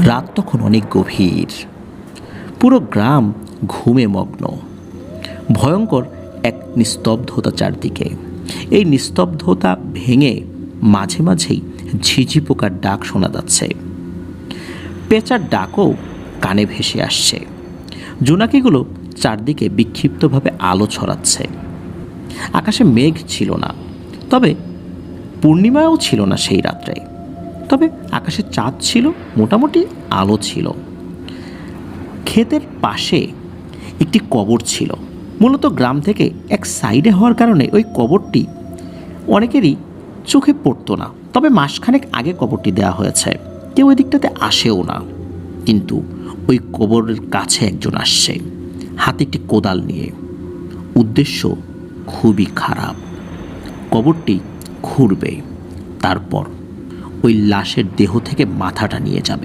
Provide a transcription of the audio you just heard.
রাত তখন অনেক গভীর, পুরো গ্রাম ঘুমে মগ্ন। ভয়ঙ্কর এক নিস্তব্ধতা চারদিকে। এই নিস্তব্ধতা ভেঙে মাঝে মাঝেই ঝিঝি পোকার ডাক শোনা যাচ্ছে। পেঁচার ডাকও কানে ভেসে আসছে। জোনাকিগুলো চারদিকে বিক্ষিপ্তভাবে আলো ছড়াচ্ছে। আকাশে মেঘ ছিল না, তবে পূর্ণিমাও ছিল না সেই রাত্রে। তবে আকাশে চাঁদ ছিল, মোটামুটি আলো ছিল। ক্ষেতের পাশে একটি কবর ছিল। মূলত গ্রাম থেকে এক সাইডে হওয়ার কারণে ওই কবরটি অনেকেরই চোখে পড়তো না। তবে মাসখানেক আগে কবরটি দেওয়া হয়েছে, কেউ ওই দিকটাতে আসেও না। কিন্তু ওই কবরের কাছে একজন আসছে, হাতে একটি কোদাল নিয়ে। উদ্দেশ্য খুবই খারাপ। কবরটি খুঁড়বে, তারপর ওই লাশের দেহ থেকে মাথাটা নিয়ে যাবে।